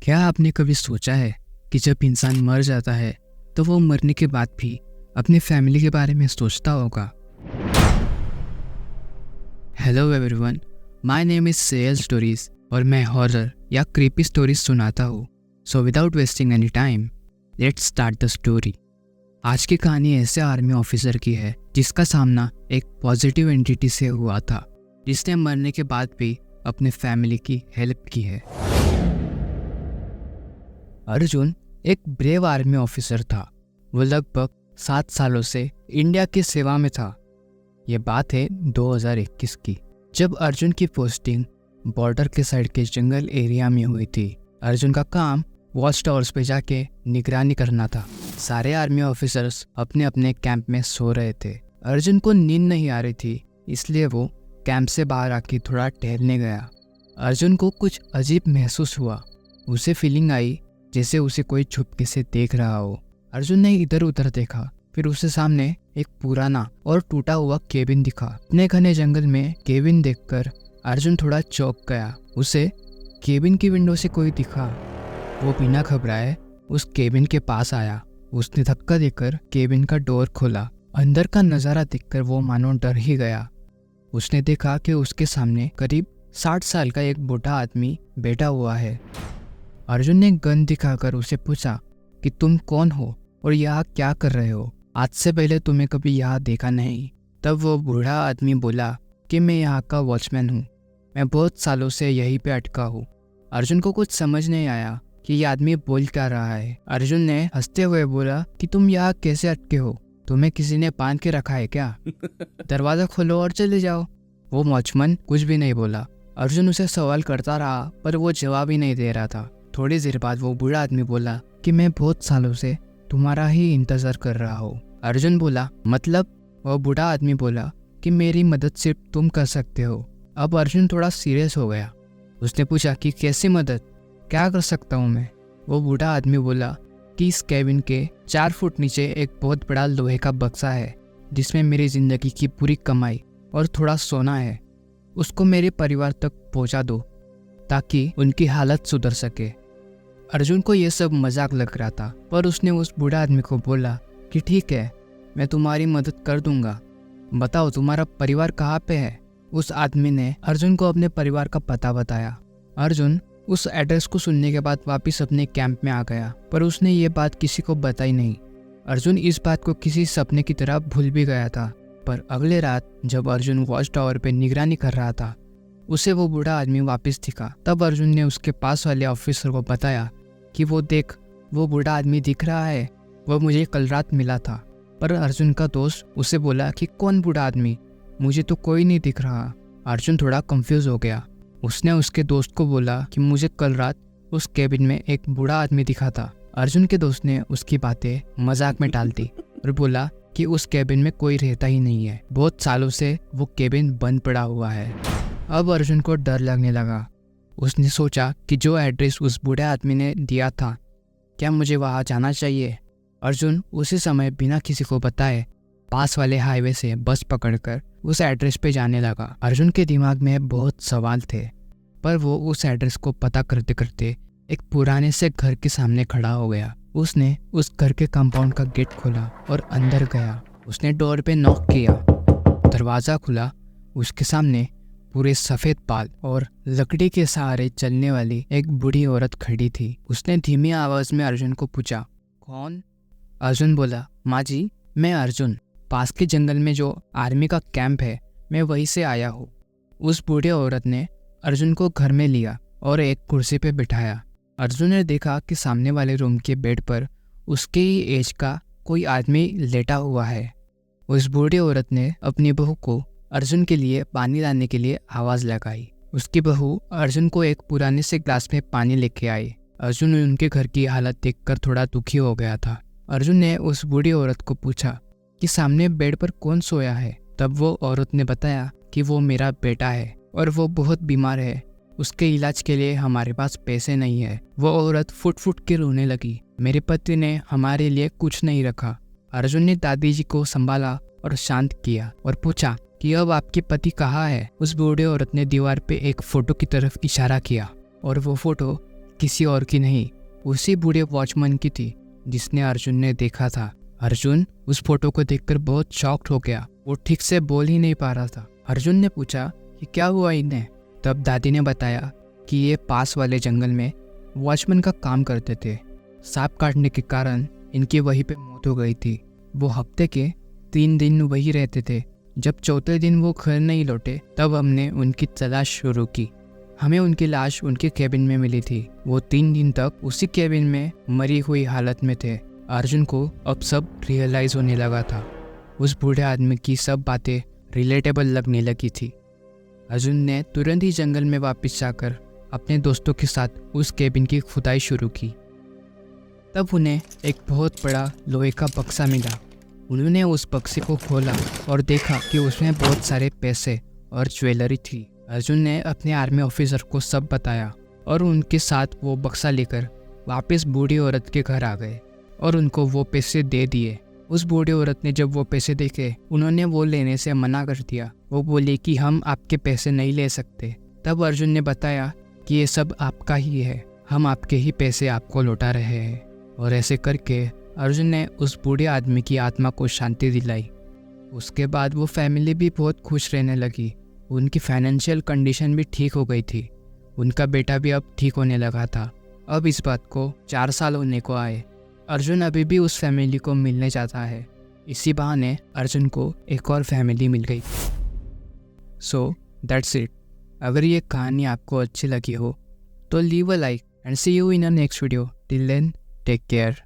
क्या आपने कभी सोचा है कि जब इंसान मर जाता है तो वो मरने के बाद भी अपनी फैमिली के बारे में सोचता होगा। Hello everyone, my name is Sayal stories और मैं हॉरर या क्रीपी स्टोरीज सुनाता हूँ। So without wasting any time, let's start the story. आज की कहानी ऐसे आर्मी ऑफिसर की है जिसका सामना एक पॉजिटिव एंटिटी से हुआ था, जिसने मरने के बाद भी अपने फैमिली की हेल्प की है। अर्जुन एक ब्रेव आर्मी ऑफिसर था। वो लगभग 7 सालों से इंडिया की सेवा में था। ये बात है 2021 की, जब अर्जुन की पोस्टिंग बॉर्डर के साइड के जंगल एरिया में हुई थी। अर्जुन का काम वॉच टावर्स पे जाके निगरानी करना था। सारे आर्मी ऑफिसर्स अपने अपने कैंप में सो रहे थे। अर्जुन को नींद नहीं आ रही थी, इसलिए वो कैंप से बाहर आके थोड़ा टहलने गया। अर्जुन को कुछ अजीब महसूस हुआ। उसे फीलिंग आई जैसे उसे कोई छुपके से देख रहा हो। अर्जुन ने इधर उधर देखा, फिर उसे सामने एक पुराना और टूटा हुआ केबिन दिखा। इतने घने जंगल में केबिन देखकर अर्जुन थोड़ा चौंक गया। उसे केबिन की विंडो से कोई दिखा। वो बिना घबराए उस केबिन के पास आया। उसने धक्का देकर केबिन का डोर खोला। अंदर का नज़ारा देखकर वो मानो डर ही गया। उसने देखा कि उसके सामने करीब 60 साल का एक बूढ़ा आदमी बैठा हुआ है। अर्जुन ने गन दिखाकर उसे पूछा कि तुम कौन हो और यहाँ क्या कर रहे हो? आज से पहले तुम्हें कभी यहाँ देखा नहीं। तब वो बूढ़ा आदमी बोला कि मैं यहाँ का वॉचमैन हूँ। मैं बहुत सालों से यहीं पे अटका हूँ। अर्जुन को कुछ समझ नहीं आया कि ये आदमी बोल क्या रहा है। अर्जुन ने हंसते हुए बोला कि तुम यहाँ कैसे अटके हो? तुम्हें किसी ने बांध के रखा है क्या? दरवाज़ा खोलो और चले जाओ। वो वॉचमैन कुछ भी नहीं बोला। अर्जुन उसे सवाल करता रहा, पर वो जवाब ही नहीं दे रहा था। थोड़ी देर बाद वो बूढ़ा आदमी बोला कि मैं बहुत सालों से तुम्हारा ही इंतज़ार कर रहा हूँ। अर्जुन बोला, मतलब? वो बूढ़ा आदमी बोला कि मेरी मदद सिर्फ तुम कर सकते हो। अब अर्जुन थोड़ा सीरियस हो गया। उसने पूछा कि कैसी मदद, क्या कर सकता हूँ मैं? वो बूढ़ा आदमी बोला कि इस कैबिन के 4 फुट नीचे एक बहुत बड़ा लोहे का बक्सा है, जिसमें मेरी ज़िंदगी की पूरी कमाई और थोड़ा सोना है। उसको मेरे परिवार तक पहुँचा दो ताकि उनकी हालत सुधर सके। अर्जुन को यह सब मजाक लग रहा था, पर उसने उस बूढ़ा आदमी को बोला कि ठीक है, मैं तुम्हारी मदद कर दूंगा। बताओ तुम्हारा परिवार कहाँ पे है? उस आदमी ने अर्जुन को अपने परिवार का पता बताया। अर्जुन उस एड्रेस को सुनने के बाद वापस अपने कैंप में आ गया, पर उसने ये बात किसी को बताई नहीं। अर्जुन इस बात को किसी सपने की तरह भूल भी गया था। पर अगले रात जब अर्जुन वॉच टावर पे निगरानी कर रहा था, उसे वो बूढ़ा आदमी वापस दिखा। तब अर्जुन ने उसके पास वाले ऑफिसर को बताया कि वो देख, वो बूढ़ा आदमी दिख रहा है, वो मुझे कल रात मिला था। पर अर्जुन का दोस्त उसे बोला कि कौन बूढ़ा आदमी? मुझे तो कोई नहीं दिख रहा। अर्जुन थोड़ा कंफ्यूज हो गया। उसने उसके दोस्त को बोला कि मुझे कल रात उस केबिन में एक बूढ़ा आदमी दिखा था। अर्जुन के दोस्त ने उसकी बातें मजाक में टाल दी और बोला कि उस केबिन में कोई रहता ही नहीं है, बहुत सालों से वो केबिन बंद पड़ा हुआ है। अब अर्जुन को डर लगने लगा। उसने सोचा कि जो एड्रेस उस बूढ़े आदमी ने दिया था, क्या मुझे वहाँ जाना चाहिए? अर्जुन उसी समय बिना किसी को बताए पास वाले हाईवे से बस पकड़कर उस एड्रेस पे जाने लगा। अर्जुन के दिमाग में बहुत सवाल थे, पर वो उस एड्रेस को पता करते करते एक पुराने से घर के सामने खड़ा हो गया। उसने उस घर के कंपाउंड का गेट खोला और अंदर गया। उसने डोर पे नॉक किया। दरवाज़ा खुला। उसके सामने पूरे सफ़ेद बाल और लकड़ी के सहारे चलने वाली एक बूढ़ी औरत खड़ी थी। उसने धीमी आवाज़ में अर्जुन को पूछा, कौन? अर्जुन बोला, माँ जी, मैं अर्जुन, पास के जंगल में जो आर्मी का कैंप है, मैं वहीं से आया हूँ। उस बूढ़े औरत ने अर्जुन को घर में लिया और एक कुर्सी पे बिठाया। अर्जुन ने देखा कि सामने वाले रूम के बेड पर उसके ही एज का कोई आदमी लेटा हुआ है। उस बूढ़ी औरत ने अपनी बहू को अर्जुन के लिए पानी लाने के लिए आवाज़ लगाई। उसकी बहू अर्जुन को एक पुराने से ग्लास में पानी लेके आई। अर्जुन उनके घर की हालत देखकर थोड़ा दुखी हो गया था। अर्जुन ने उस बूढ़ी औरत को पूछा कि सामने बेड पर कौन सोया है? तब वो औरत ने बताया कि वो मेरा बेटा है और वो बहुत बीमार है। उसके इलाज के लिए हमारे पास पैसे नहीं है। वो औरत फुट फुट के रोने लगी। मेरे पति ने हमारे लिए कुछ नहीं रखा। अर्जुन ने दादी जी को संभाला और शांत किया और पूछा कि अब आपके पति कहाँ है? उस बूढ़े औरत ने दीवार पे एक फोटो की तरफ इशारा किया और वो फोटो किसी और की नहीं, उसी बूढ़े वॉचमैन की थी जिसने अर्जुन ने देखा था। अर्जुन उस फोटो को देखकर बहुत शॉक्ड हो गया। वो ठीक से बोल ही नहीं पा रहा था। अर्जुन ने पूछा कि क्या हुआ इन्हें। तब दादी ने बताया कि ये पास वाले जंगल में वॉचमैन का काम करते थे। सांप काटने के कारण इनकी वहीं पे मौत हो गई थी। वो हफ्ते के 3 दिन वहीं रहते थे। जब चौथे दिन वो घर नहीं लौटे तब हमने उनकी तलाश शुरू की। हमें उनकी लाश उनके केबिन में मिली थी। वो 3 दिन तक उसी केबिन में मरी हुई हालत में थे। अर्जुन को अब सब रियलाइज होने लगा था। उस बूढ़े आदमी की सब बातें रिलेटेबल लगने लगी थी। अर्जुन ने तुरंत ही जंगल में वापस जाकर अपने दोस्तों के साथ उस केबिन की खुदाई शुरू की। तब उन्हें एक बहुत बड़ा लोहे का बक्सा मिला। उन्होंने उस बक्से को खोला और देखा कि उसमें बहुत सारे पैसे और ज्वेलरी थी। अर्जुन ने अपने आर्मी ऑफिसर को सब बताया और उनके साथ वो बक्सा लेकर वापस बूढ़ी औरत के घर आ गए और उनको वो पैसे दे दिए। उस बूढ़ी औरत ने जब वो पैसे देखे, उन्होंने वो लेने से मना कर दिया। वो बोली कि हम आपके पैसे नहीं ले सकते। तब अर्जुन ने बताया कि ये सब आपका ही है, हम आपके ही पैसे आपको लौटा रहे हैं। और ऐसे करके अर्जुन ने उस बूढ़े आदमी की आत्मा को शांति दिलाई। उसके बाद वो फैमिली भी बहुत खुश रहने लगी। उनकी फाइनेंशियल कंडीशन भी ठीक हो गई थी। उनका बेटा भी अब ठीक होने लगा था। अब इस बात को 4 साल होने को आए। अर्जुन अभी भी उस फैमिली को मिलने जाता है। इसी बहाने अर्जुन को एक और फैमिली मिल गई। So that's it. अगर ये कहानी आपको अच्छी लगी हो तो leave a like and see you in a next video. Till then take care.